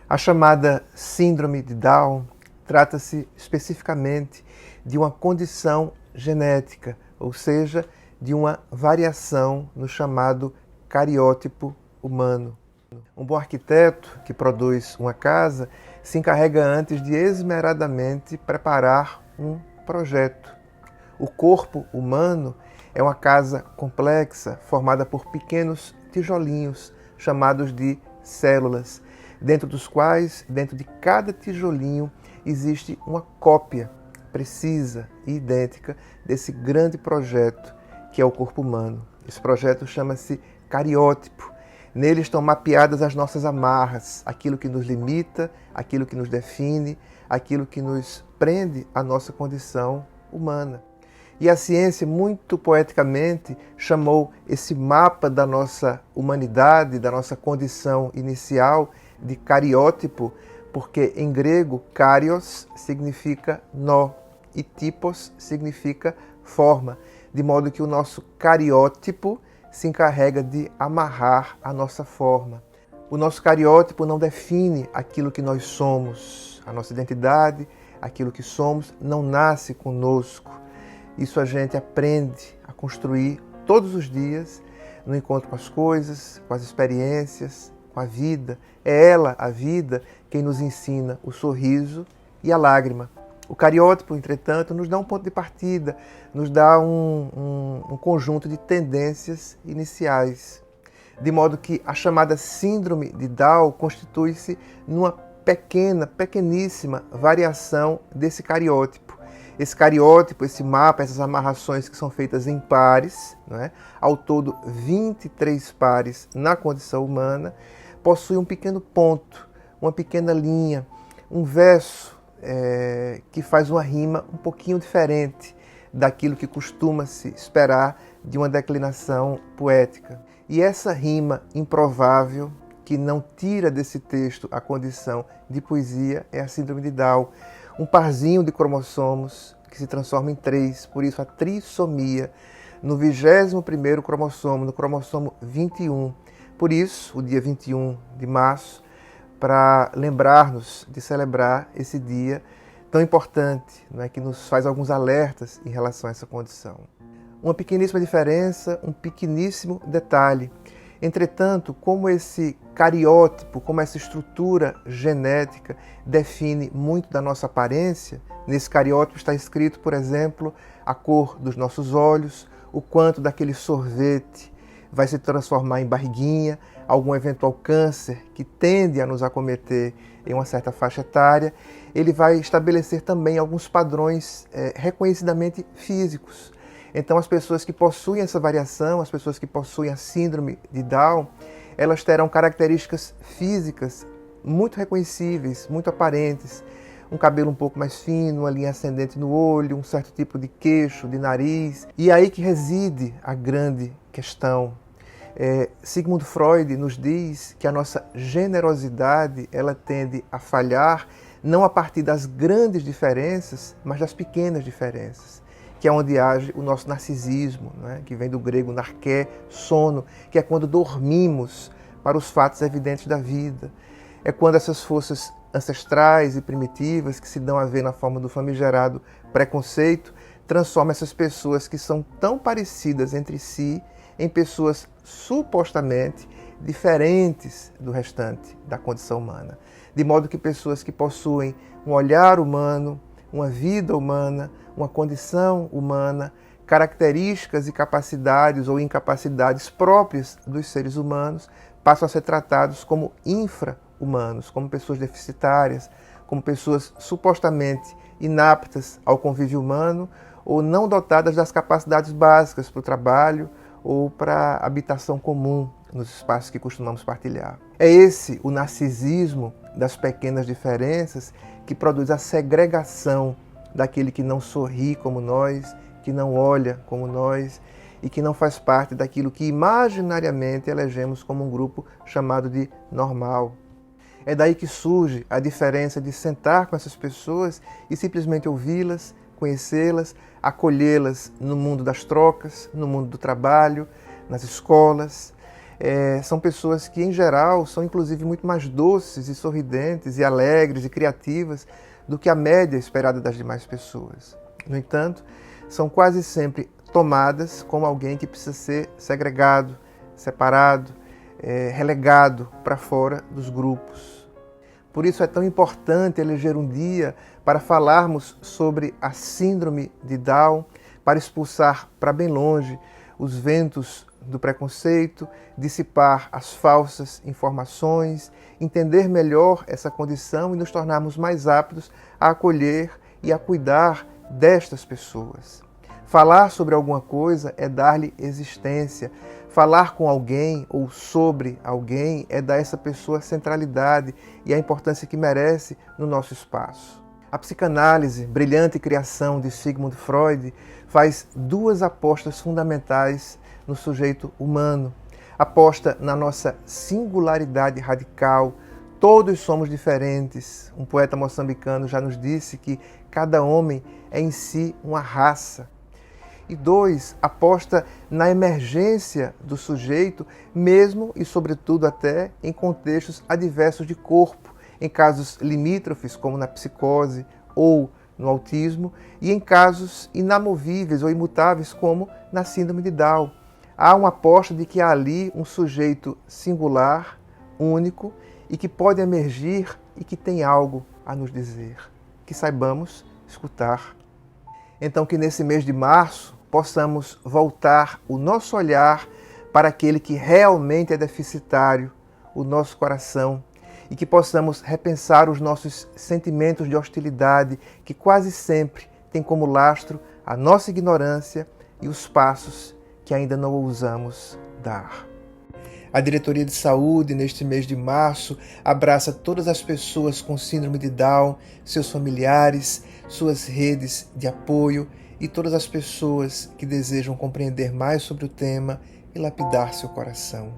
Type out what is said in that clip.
A chamada Síndrome de Down trata-se especificamente de uma condição genética, ou seja, de uma variação no chamado cariótipo humano. Um bom arquiteto que produz uma casa se encarrega antes de esmeradamente preparar um projeto. O corpo humano é uma casa complexa formada por pequenos tijolinhos chamados de células, dentro dos quais, dentro de cada tijolinho, existe uma cópia precisa e idêntica desse grande projeto que é o corpo humano. Esse projeto chama-se cariótipo. Nele estão mapeadas as nossas amarras, aquilo que nos limita, aquilo que nos define, aquilo que nos prende à nossa condição humana. E a ciência, muito poeticamente, chamou esse mapa da nossa humanidade, da nossa condição inicial, de cariótipo, porque em grego, karios significa nó e typos significa forma, de modo que o nosso cariótipo se encarrega de amarrar a nossa forma. O nosso cariótipo não define aquilo que nós somos, a nossa identidade, aquilo que somos, não nasce conosco. Isso a gente aprende a construir todos os dias, no encontro com as coisas, com as experiências, com a vida. É ela, a vida, quem nos ensina o sorriso e a lágrima. O cariótipo, entretanto, nos dá um ponto de partida, nos dá um conjunto de tendências iniciais. De modo que a chamada síndrome de Down constitui-se numa pequeníssima variação desse cariótipo. Esse cariótipo, esse mapa, essas amarrações que são feitas em pares, não é? Ao todo 23 pares na condição humana, possui um pequeno ponto, uma pequena linha, um verso que faz uma rima um pouquinho diferente daquilo que costuma-se esperar de uma declinação poética. E essa rima improvável, que não tira desse texto a condição de poesia, é a síndrome de Down. Um parzinho de cromossomos que se transforma em 3, por isso a trissomia, no 21º cromossomo, no cromossomo 21. Por isso, o dia 21 de março, para lembrar-nos de celebrar esse dia tão importante, né, que nos faz alguns alertas em relação a essa condição. Uma pequeníssima diferença, um pequeníssimo detalhe. Entretanto, como esse cariótipo, como essa estrutura genética define muito da nossa aparência, nesse cariótipo está escrito, por exemplo, a cor dos nossos olhos, o quanto daquele sorvete vai se transformar em barriguinha, algum eventual câncer que tende a nos acometer em uma certa faixa etária. Ele vai estabelecer também alguns padrões reconhecidamente físicos. Então, as pessoas que possuem essa variação, as pessoas que possuem a síndrome de Down, elas terão características físicas muito reconhecíveis, muito aparentes. Um cabelo um pouco mais fino, uma linha ascendente no olho, um certo tipo de queixo, de nariz. E é aí que reside a grande questão. Sigmund Freud nos diz que a nossa generosidade ela tende a falhar não a partir das grandes diferenças, mas das pequenas diferenças, que é onde age o nosso narcisismo, né? Que vem do grego narqué, sono, que é quando dormimos para os fatos evidentes da vida. É quando essas forças ancestrais e primitivas, que se dão a ver na forma do famigerado preconceito, transformam essas pessoas que são tão parecidas entre si em pessoas supostamente diferentes do restante da condição humana. De modo que pessoas que possuem um olhar humano, uma vida humana, uma condição humana, características e capacidades ou incapacidades próprias dos seres humanos, passam a ser tratados como infra-humanos, como pessoas deficitárias, como pessoas supostamente inaptas ao convívio humano ou não dotadas das capacidades básicas para o trabalho ou para a habitação comum nos espaços que costumamos partilhar. É esse o narcisismo das pequenas diferenças que produz a segregação daquele que não sorri como nós, que não olha como nós e que não faz parte daquilo que imaginariamente elegemos como um grupo chamado de normal. É daí que surge a diferença de sentar com essas pessoas e simplesmente ouvi-las, conhecê-las, acolhê-las no mundo das trocas, no mundo do trabalho, nas escolas. São pessoas que, em geral, são inclusive muito mais doces e sorridentes e alegres e criativas do que a média esperada das demais pessoas. No entanto, são quase sempre tomadas como alguém que precisa ser segregado, separado, relegado para fora dos grupos. Por isso é tão importante eleger um dia para falarmos sobre a síndrome de Down, para expulsar para bem longe os ventos do preconceito, dissipar as falsas informações, entender melhor essa condição e nos tornarmos mais aptos a acolher e a cuidar destas pessoas. Falar sobre alguma coisa é dar-lhe existência. Falar com alguém ou sobre alguém é dar a essa pessoa a centralidade e a importância que merece no nosso espaço. A psicanálise, brilhante criação de Sigmund Freud, faz duas apostas fundamentais no sujeito humano. Aposta na nossa singularidade radical. Todos somos diferentes. Um poeta moçambicano já nos disse que cada homem é em si uma raça. E dois, aposta na emergência do sujeito, mesmo e sobretudo até em contextos adversos de corpo, em casos limítrofes, como na psicose ou no autismo, e em casos inamovíveis ou imutáveis, como na síndrome de Down. Há uma aposta de que há ali um sujeito singular, único, e que pode emergir e que tem algo a nos dizer. Que saibamos escutar. Então, que nesse mês de março possamos voltar o nosso olhar para aquele que realmente é deficitário, o nosso coração, e que possamos repensar os nossos sentimentos de hostilidade, que quase sempre têm como lastro a nossa ignorância e os passos que ainda não ousamos dar. A Diretoria de Saúde, neste mês de março, abraça todas as pessoas com síndrome de Down, seus familiares, suas redes de apoio e todas as pessoas que desejam compreender mais sobre o tema e lapidar seu coração.